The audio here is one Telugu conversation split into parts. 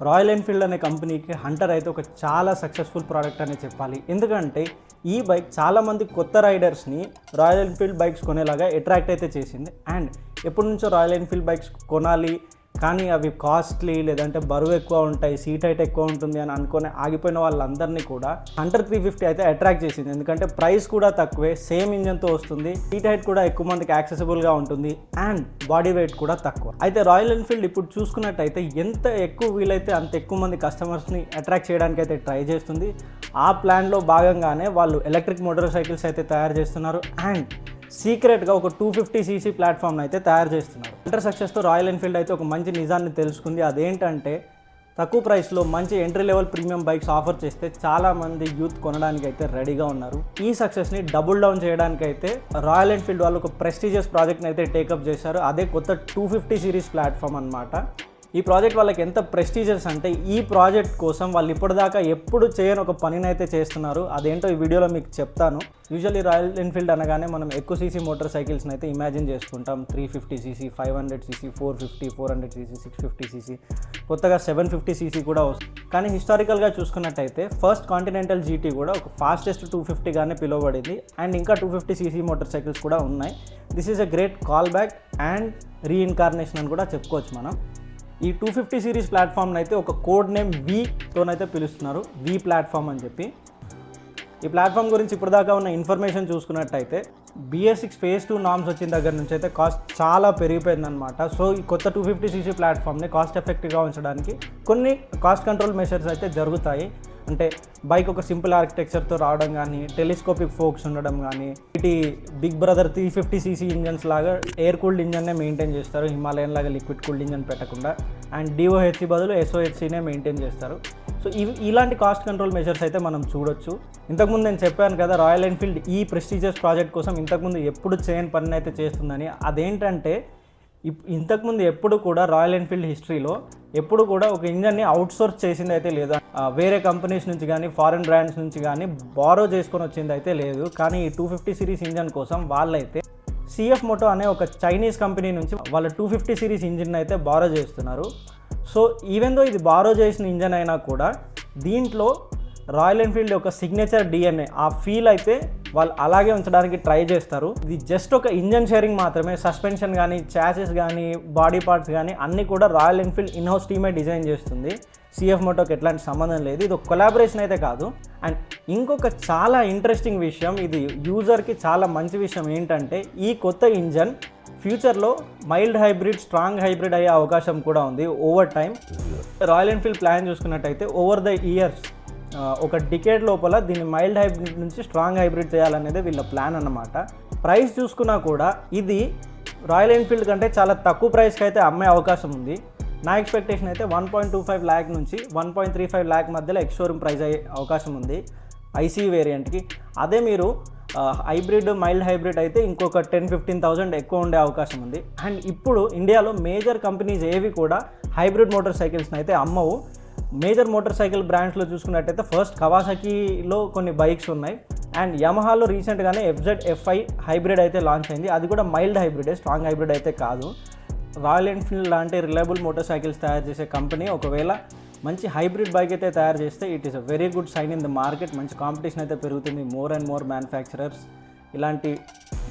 రాయల్ ఎన్ఫీల్డ్ అనే కంపెనీకి హంటర్ అయితే ఒక చాలా సక్సెస్ఫుల్ ప్రోడక్ట్ అనే చెప్పాలి. ఎందుకంటే ఈ బైక్ చాలామంది కొత్త రైడర్స్ని రాయల్ ఎన్ఫీల్డ్ బైక్స్ కొనేలాగా అట్రాక్ట్ అయితే చేసింది. అండ్ ఎప్పటి నుంచో రాయల్ ఎన్ఫీల్డ్ బైక్స్ కొనాలి కానీ అవి కాస్ట్లీ, లేదంటే బరువు ఎక్కువ ఉంటాయి, సీట్ హైట్ ఎక్కువ ఉంటుంది అని అనుకుని ఆగిపోయిన వాళ్ళందరినీ కూడా హంటర్ 350 అయితే అట్రాక్ట్ చేసింది. ఎందుకంటే ప్రైస్ కూడా తక్కువే, సేమ్ ఇంజన్తో వస్తుంది, సీట్ హైట్ కూడా ఎక్కువ మందికి యాక్సెసిబుల్గా ఉంటుంది అండ్ బాడీ వెయిట్ కూడా తక్కువ. అయితే రాయల్ ఎన్ఫీల్డ్ ఇప్పుడు చూసుకున్నట్టయితే ఎంత ఎక్కువ వీలైతే అంత ఎక్కువ మంది కస్టమర్స్ని అట్రాక్ట్ చేయడానికి అయితే ట్రై చేస్తుంది. ఆ ప్లాన్లో భాగంగానే వాళ్ళు ఎలక్ట్రిక్ మోటార్ సైకిల్స్ అయితే తయారు చేస్తున్నారు అండ్ సీక్రెట్గా ఒక 250cc ప్లాట్ఫామ్ని అయితే తయారు చేస్తున్నారు. హంటర్ సక్సెస్తో రాయల్ ఎన్ఫీల్డ్ అయితే ఒక మంచి నిజాన్ని తెలుసుకుంది. అదేంటంటే తక్కువ ప్రైస్లో మంచి entry level premium bikes offer చేస్తే చాలామంది యూత్ కొనడానికి అయితే రెడీగా ఉన్నారు. ఈ సక్సెస్ని డబుల్ డౌన్ చేయడానికి అయితే రాయల్ ఎన్ఫీల్డ్ వాళ్ళు ఒక ప్రెస్టీజియస్ ప్రాజెక్ట్ని అయితే టేకప్ చేశారు. అదే కొత్త 250 సిరీస్ ప్లాట్ఫామ్ అనమాట. ఈ ప్రాజెక్ట్ వాళ్ళకి ఎంత ప్రెస్టీజియస్ అంటే ఈ ప్రాజెక్ట్ కోసం వాళ్ళు ఇప్పటిదాకా ఎప్పుడు చేయని ఒక పనిని అయితే చేస్తున్నారు. అదేంటో ఈ వీడియోలో మీకు చెప్తాను. యూజువల్లీ రాయల్ ఎన్ఫీల్డ్ అనగానే మనం ఎక్కువ సీసీ మోటార్ సైకిల్స్ని అయితే ఇమాజిన్ చేసుకుంటాం. 350cc, 500cc, 450, 400cc, 650cc, కొత్తగా 750cc కూడా వస్తుంది. కానీ హిస్టారికల్గా చూసుకున్నట్టయితే ఫస్ట్ కాంటినెంటల్ జీటీ కూడా ఒక ఫాస్టెస్ట్ 250గానే పిలువబడింది అండ్ ఇంకా 250cc మోటార్ సైకిల్స్ కూడా ఉన్నాయి. This is a great call back and reincarnation అని కూడా చెప్పుకోవచ్చు మనం. ఈ 250 సిరీస్ ప్లాట్ఫామ్ని అయితే ఒక కోడ్ నేమ్ వీతోనైతే పిలుస్తున్నారు, వి ప్లాట్ఫామ్ అని చెప్పి. ఈ ప్లాట్ఫామ్ గురించి ఇప్పటిదాకా ఉన్న ఇన్ఫర్మేషన్ చూసుకున్నట్టయితే BS6 phase 2 నామ్స్ వచ్చిన దగ్గర నుంచి అయితే కాస్ట్ చాలా పెరిగిపోయిందనమాట. సో ఈ కొత్త 250cc ప్లాట్ఫామ్ని కాస్ట్ ఎఫెక్టివ్గా ఉంచడానికి కొన్ని కాస్ట్ కంట్రోల్ మెషర్స్ అయితే జరుగుతాయి. అంటే బైక్ ఒక సింపుల్ ఆర్కిటెక్చర్తో రావడం కానీ, టెలిస్కోపిక్ ఫోక్స్ ఉండడం కానీ, ఇటు బిగ్ బ్రదర్ 350cc ఇంజన్స్ లాగా ఎయిర్ కూల్డ్ ఇంజన్నే మెయింటైన్ చేస్తారు, హిమాలయన్ లాగా లిక్విడ్ కూల్డ్ ఇంజన్ పెట్టకుండా. అండ్ DOHC బదులు SOHCనే మెయింటైన్ చేస్తారు. సో ఇలాంటి కాస్ట్ కంట్రోల్ మెజర్స్ అయితే మనం చూడొచ్చు. ఇంతకుముందు నేను చెప్పాను కదా, రాయల్ ఎన్ఫీల్డ్ ఈ ప్రెస్టీజియస్ ప్రాజెక్ట్ కోసం ఇంతకుముందు ఎప్పుడు చేయని పని అయితే చేస్తుందని. అదేంటంటే ఇంతకుముందు ఎప్పుడు కూడా రాయల్ ఎన్ఫీల్డ్ హిస్టరీలో ఎప్పుడు కూడా ఒక ఇంజన్ని అవుట్సోర్స్ చేసింది అయితే లేదు. వేరే కంపెనీస్ నుంచి కానీ, ఫారెన్ బ్రాండ్స్ నుంచి కానీ బారో చేసుకొని వచ్చింది అయితే లేదు. కానీ ఈ 250 సిరీస్ ఇంజన్ కోసం వాళ్ళైతే CF Moto అనే ఒక చైనీస్ కంపెనీ నుంచి వాళ్ళ 250 సిరీస్ ఇంజిన్ అయితే బారో చేస్తున్నారు. సో ఈవెన్ దో ఇది బారో చేసిన ఇంజన్ అయినా కూడా దీంట్లో రాయల్ ఎన్ఫీల్డ్ యొక్క సిగ్నేచర్ DNA, ఆ ఫీల్ అయితే వాళ్ళు అలాగే ఉంచడానికి ట్రై చేస్తారు. ఇది జస్ట్ ఒక ఇంజన్ షేరింగ్ మాత్రమే. సస్పెన్షన్ కానీ, చాసెస్ కానీ, బాడీ పార్ట్స్ కానీ అన్నీ కూడా రాయల్ ఎన్ఫీల్డ్ ఇన్హౌస్ టీమే డిజైన్ చేస్తుంది. CF Motoకి ఎట్లాంటి సంబంధం లేదు. ఇది ఒక కొలాబరేషన్ అయితే కాదు. అండ్ ఇంకొక చాలా ఇంట్రెస్టింగ్ విషయం, ఇది యూజర్కి చాలా మంచి విషయం ఏంటంటే ఈ కొత్త ఇంజన్ ఫ్యూచర్లో మైల్డ్ హైబ్రిడ్, స్ట్రాంగ్ హైబ్రిడ్ అయ్యే అవకాశం కూడా ఉంది over time. Royal Enfield plan చూసుకున్నట్టయితే ఓవర్ ద ఇయర్స్ ఒక డికేడ్ లోపల దీన్ని మైల్డ్ హైబ్రిడ్ నుంచి స్ట్రాంగ్ హైబ్రిడ్ చేయాలనేది వీళ్ళ ప్లాన్ అన్నమాట. ప్రైస్ చూసుకున్నా కూడా ఇది రాయల్ ఎన్ఫీల్డ్ కంటే చాలా తక్కువ ప్రైస్కి అయితే అమ్మే అవకాశం ఉంది. నా ఎక్స్పెక్టేషన్ అయితే 1.25 lakh నుంచి 1.35 lakh మధ్యలో ఎక్స్ షోరూమ్ ప్రైస్ అయ్యే అవకాశం ఉంది IC వేరియంట్కి. అదే మీరు హైబ్రిడ్, మైల్డ్ హైబ్రిడ్ అయితే ఇంకొక 10-15,000 ఎక్కువ ఉండే అవకాశం ఉంది. అండ్ ఇప్పుడు ఇండియాలో మేజర్ కంపెనీస్ ఏవి కూడా హైబ్రిడ్ మోటార్ సైకిల్స్ని అయితే అమ్మవు. మేజర్ మోటార్ సైకిల్ బ్రాండ్స్లో చూసుకున్నట్టయితే ఫస్ట్ కవాసాకిలో కొన్ని బైక్స్ ఉన్నాయి అండ్ యమహాలో రీసెంట్గానే FZ-Fi హైబ్రిడ్ అయితే లాంచ్ అయింది. అది కూడా మైల్డ్ హైబ్రిడే, స్ట్రాంగ్ హైబ్రిడ్ అయితే కాదు. రాయల్ ఎన్ఫీల్డ్ లాంటి రిలయబుల్ మోటార్ సైకిల్స్ తయారు చేసే కంపెనీ ఒకవేళ మంచి హైబ్రిడ్ బైక్ అయితే తయారు చేస్తే it is a very good sign in the market. మంచి కాంపిటీషన్ అయితే పెరుగుతుంది. మోర్ అండ్ మోర్ మ్యానుఫ్యాక్చరర్స్ ఇలాంటి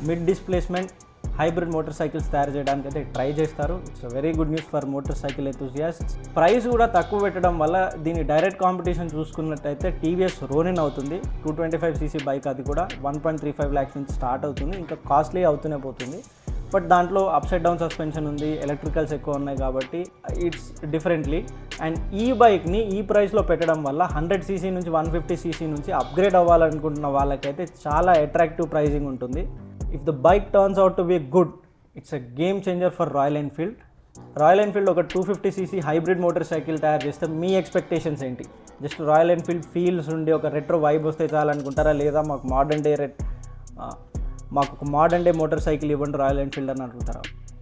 mid displacement hybrid motorcycles తయారు చేయడానికి అయితే ట్రై చేస్తారు. It's a very good news for motorcycle enthusiasts. Price కూడా తక్కువ పెట్టడం వల్ల దీని డైరెక్ట్ కాంపిటీషన్ చూసుకున్నట్టయితే TVS Ronin అవుతుంది. 225cc బైక్, అది కూడా 1.35 lakhs నుంచి స్టార్ట్ అవుతుంది. ఇంకా కాస్ట్లీ అవుతూనే పోతుంది. బట్ దాంట్లో అప్సైడ్ డౌన్ సస్పెన్షన్ ఉంది, ఎలక్ట్రికల్స్ ఎక్కువ ఉన్నాయి కాబట్టి ఇట్స్ డిఫరెంట్లీ. అండ్ ఈ బైక్ని ఈ ప్రైస్లో పెట్టడం వల్ల 100cc నుంచి 150cc నుంచి అప్గ్రేడ్ అవ్వాలనుకుంటున్న వాళ్ళకైతే చాలా అట్రాక్టివ్ ప్రైజింగ్ ఉంటుంది. If the bike turns out to be good, it's a game changer for royal Enfield. Royal Enfield ఒక 250cc హైబ్రిడ్ మోటార్ సైకిల్ తయారు చేస్తే మీ ఎక్స్పెక్టేషన్స్ ఏంటి? జస్ట్ రాయల్ ఎన్ఫీల్డ్ ఫీల్స్ ఉండి ఒక రెట్రో వైబ్ వస్తే చాలనుకుంటారా, లేదా మాకు ఒక మోడర్న్ డే మోటార్ సైకిల్ ఇవ్వండి రాయల్ ఎన్ఫీల్డ్ అని అడుగుతారా?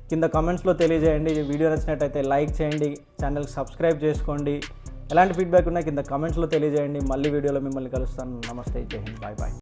కింద కామెంట్స్లో తెలియజేయండి. వీడియో నచ్చినట్టయితే లైక్ చేయండి, ఛానల్కి సబ్స్క్రైబ్ చేసుకోండి. ఎలాంటి ఫీడ్బ్యాక్ ఉన్నా కింద కామెంట్స్లో తెలియజేయండి. మళ్ళీ వీడియోలో మిమ్మల్ని కలుస్తాను. నమస్తే, జై హింద్, బాయ్ బాయ్.